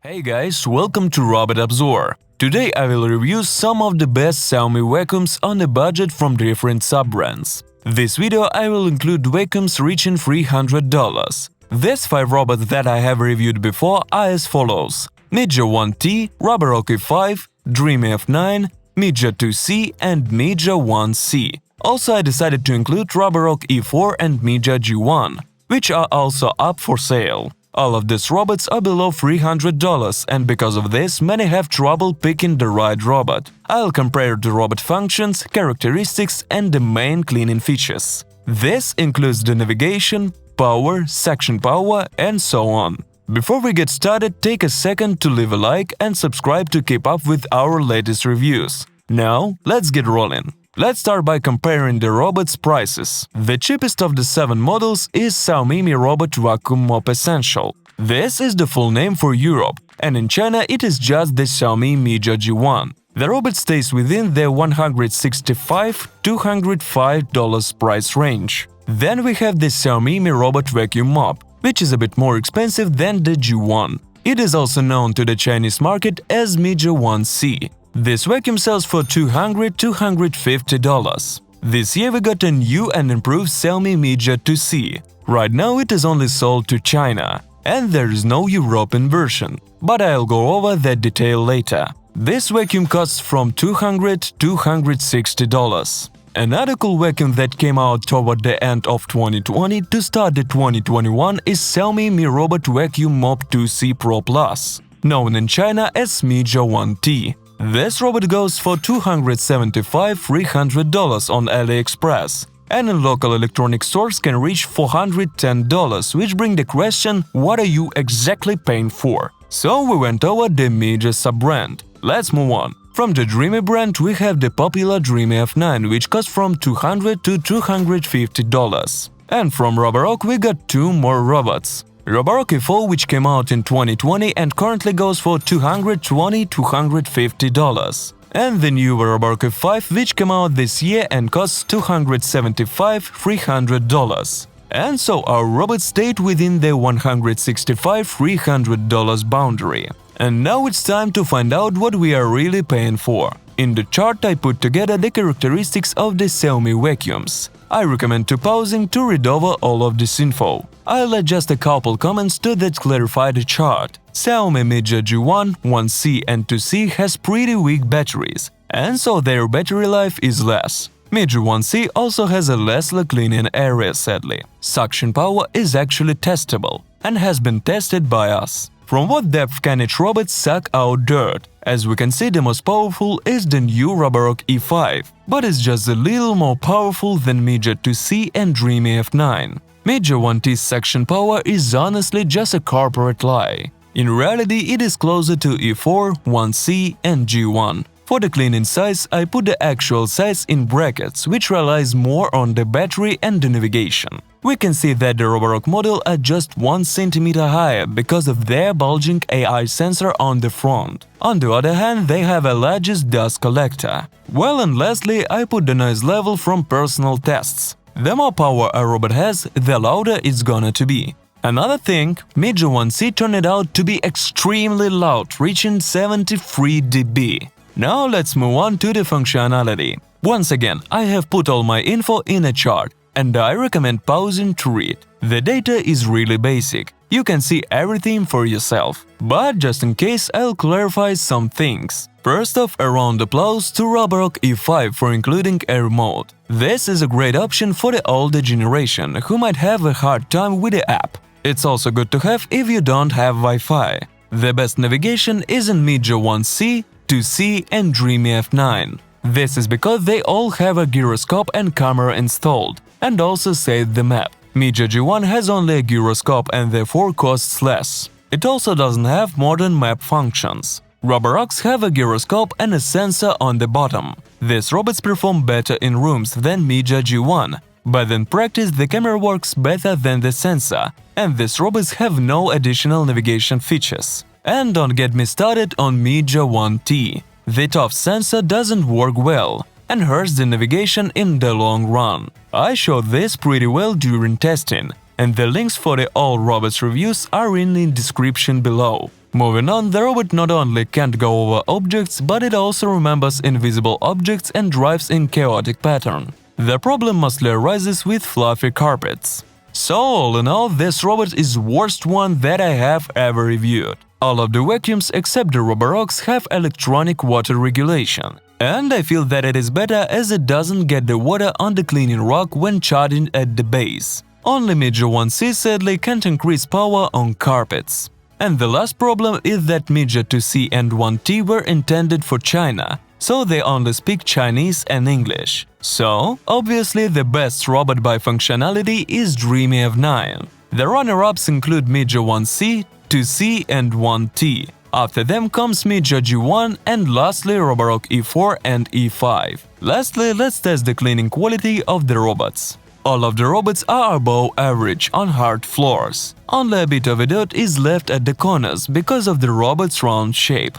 Hey guys, welcome to ROBOTOBZOR. Today I will review some of the best Xiaomi vacuums on a budget from different sub-brands. This video I will include vacuums reaching $300. These 5 robots that I have reviewed before are as follows: Mijia 1T, Roborock E5, Dreame F9, Mijia 2C and Mijia 1C. Also I decided to include Roborock E4 and Mijia G1, which are also up for sale. All of these robots are below $300, and because of this, many have trouble picking the right robot. I'll compare the robot functions, characteristics and the main cleaning features. This includes the navigation, power, suction power and so on. Before we get started, take a second to leave a like and subscribe to keep up with our latest reviews. Now, let's get rolling. Let's start by comparing the robots' prices. The cheapest of the 7 models is Xiaomi Robot Vacuum Mop Essential. This is the full name for Europe, and in China it is just the Xiaomi Mijia G1. The robot stays within the $165–205 price range. Then we have the Xiaomi Robot Vacuum Mop, which is a bit more expensive than the G1. It is also known to the Chinese market as Mijia 1C. This vacuum sells for $200–250. This year we got a new and improved Xiaomi Mijia 2C. Right now it is only sold to China, and there is no European version, but I'll go over that detail later. This vacuum costs from $200–260. Another cool vacuum that came out toward the end of 2020 to start the 2021 is Xiaomi Robot Vacuum Mop 2C Pro Plus, known in China as Mijia 1T. This robot goes for $275–300 on AliExpress, and in local electronic stores can reach $410, which brings the question, what are you exactly paying for? So we went over the Mijia sub-brand. Let's move on. From the Dreame brand we have the popular Dreame F9, which costs from $200–250. And from Roborock we got 2 more robots. Roborock E4, which came out in 2020 and currently goes for $220–250. And the new Roborock E5, which came out this year and costs $275–300. And so our robots stayed within the $165–300 boundary. And now it's time to find out what we are really paying for. In the chart I put together the characteristics of the Xiaomi vacuums. I recommend to pausing to read over all of this info. I'll add just a couple comments to that clarify the chart. Xiaomi Mijia G1, 1C and 2C has pretty weak batteries, and so their battery life is less. Mijia 1C also has a less cleaning area sadly. Suction power is actually testable and has been tested by us. From what depth can each robot suck out dirt? As we can see, the most powerful is the new Roborock E5, but it's just a little more powerful than Mijia 2C and Dreame F9. Mijia 1T's suction power is honestly just a corporate lie. In reality, it is closer to E4, 1C and G1. For the cleaning size, I put the actual size in brackets, which relies more on the battery and the navigation. We can see that the Roborock model are just 1 cm higher because of their bulging AI sensor on the front. On the other hand, they have a largest dust collector. Well, and lastly, I put the noise level from personal tests. The more power a robot has, the louder it's gonna to be. Another thing, Mijia 1C turned out to be extremely loud, reaching 73 dB. Now let's move on to the functionality. Once again, I have put all my info in a chart, and I recommend pausing to read. The data is really basic, you can see everything for yourself. But just in case, I'll clarify some things. First off, a round of applause to Roborock E5 for including a remote. This is a great option for the older generation who might have a hard time with the app. It's also good to have if you don't have Wi-Fi. The best navigation is in Mijia 1C, 2C and Dreame F9. This is because they all have a gyroscope and camera installed, and also save the map. Mijia G1 has only a gyroscope and therefore costs less. It also doesn't have modern map functions. Roborocks have a gyroscope and a sensor on the bottom. These robots perform better in rooms than Mijia G1, but in practice the camera works better than the sensor, and these robots have no additional navigation features. And don't get me started on Mijia 1T. The top sensor doesn't work well and hurts the navigation in the long run. I showed this pretty well during testing, and the links for the all robots reviews are in the description below. Moving on, the robot not only can't go over objects, but it also remembers invisible objects and drives in chaotic pattern. The problem mostly arises with fluffy carpets. So all in all, this robot is worst one that I have ever reviewed. All of the vacuums except the Roborocks have electronic water regulation. And I feel that it is better as it doesn't get the water on the cleaning rock when charging at the base. Only Mijia 1C sadly can't increase power on carpets. And the last problem is that Mijia 2C and 1T were intended for China, so they only speak Chinese and English. So, obviously the best robot by functionality is Dreame F9. The runner-ups include Mijia 1C, 2C and 1T. After them comes Mijia G1 and lastly Roborock E4 and E5. Lastly, let's test the cleaning quality of the robots. All of the robots are above average on hard floors. Only a bit of a dirt is left at the corners because of the robot's round shape.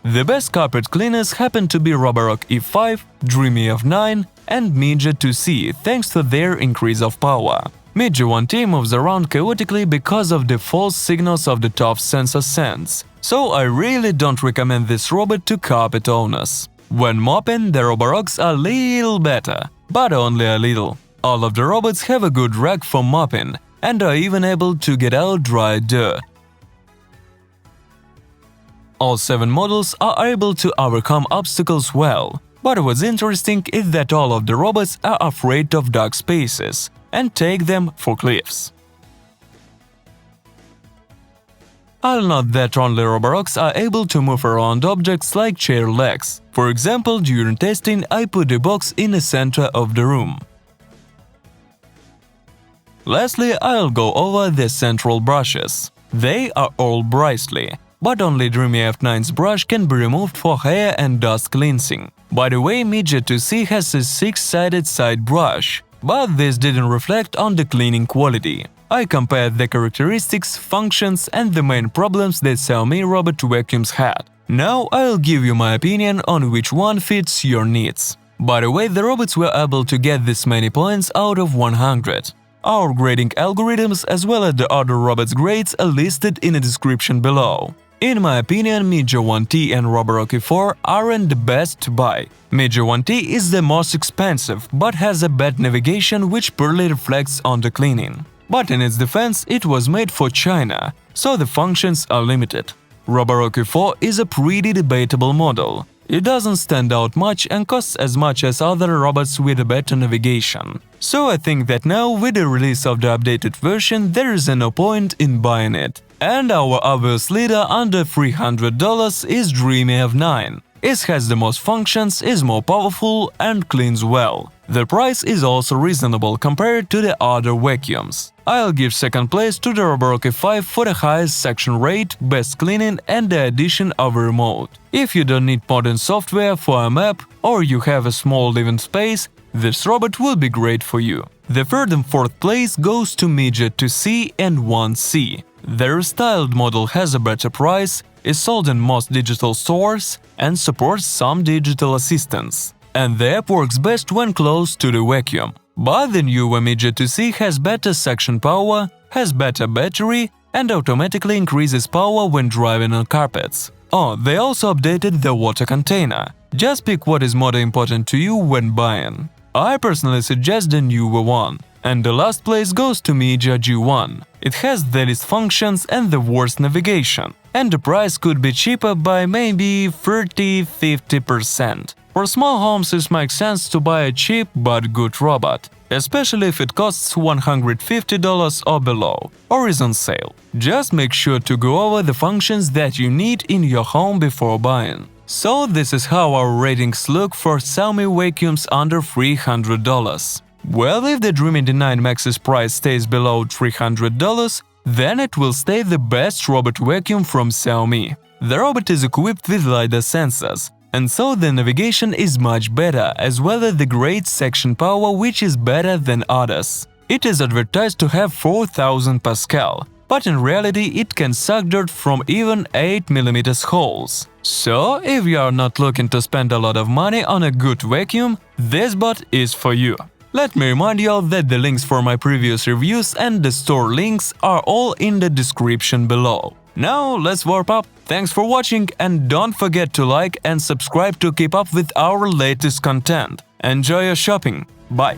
The best carpet cleaners happen to be Roborock E5, Dreame F9 and Mijia 2C thanks to their increase of power. Mijia 1T moves around chaotically because of the false signals of the top sensor sends, so I really don't recommend this robot to carpet owners. When mopping, the Roborocks are a little better, but only a little. All of the robots have a good rack for mopping and are even able to get out dry dirt. All 7 models are able to overcome obstacles well, but what's interesting is that all of the robots are afraid of dark spaces and take them for cliffs. I'll note that only Roborocks are able to move around objects like chair legs. For example, during testing, I put the box in the center of the room. Lastly, I'll go over the central brushes. They are all bristly, but only Dreame F9's brush can be removed for hair and dust cleansing. By the way, Mijia 2C has a 6-sided side brush, but this didn't reflect on the cleaning quality. I compared the characteristics, functions and the main problems that Xiaomi Robot Vacuums had. Now I'll give you my opinion on which one fits your needs. By the way, the robots were able to get this many points out of 100. Our grading algorithms as well as the other robots' grades are listed in the description below. In my opinion, Mijia 1T and Roborock E4 aren't the best to buy. Mijia 1T is the most expensive, but has a bad navigation which poorly reflects on the cleaning. But in its defense, it was made for China, so the functions are limited. Roborock E4 is a pretty debatable model. It doesn't stand out much and costs as much as other robots with a better navigation. So I think that now, with the release of the updated version, there is no point in buying it. And our obvious leader under $300 is Dreame F9. It has the most functions, is more powerful and cleans well. The price is also reasonable compared to the other vacuums. I'll give second place to the Roborock E5 for the highest section rate, best cleaning and the addition of a remote. If you don't need modern software for a map or you have a small living space, this robot will be great for you. The third and fourth place goes to Mijia 2C and 1C. The restyled model has a better price, is sold in most digital stores and supports some digital assistants. And the app works best when close to the vacuum. But the newer Mijia 2C has better suction power, has better battery and automatically increases power when driving on carpets. Oh, they also updated the water container. Just pick what is more important to you when buying. I personally suggest the newer one. And the last place goes to Mijia G1. It has the least functions and the worst navigation. And the price could be cheaper by maybe 30–50%. For small homes it makes sense to buy a cheap but good robot, especially if it costs $150 or below, or is on sale. Just make sure to go over the functions that you need in your home before buying. So this is how our ratings look for Xiaomi vacuums under $300. Well, if the Dreame D9 Max's price stays below $300, then it will stay the best robot vacuum from Xiaomi. The robot is equipped with LiDAR sensors, and so the navigation is much better, as well as the great section power, which is better than others. It is advertised to have 4000 Pascal, but in reality it can suck dirt from even 8mm holes. So, if you are not looking to spend a lot of money on a good vacuum, this bot is for you. Let me remind you all that the links for my previous reviews and the store links are all in the description below. Now let's wrap up. Thanks for watching and don't forget to like and subscribe to keep up with our latest content. Enjoy your shopping. Bye.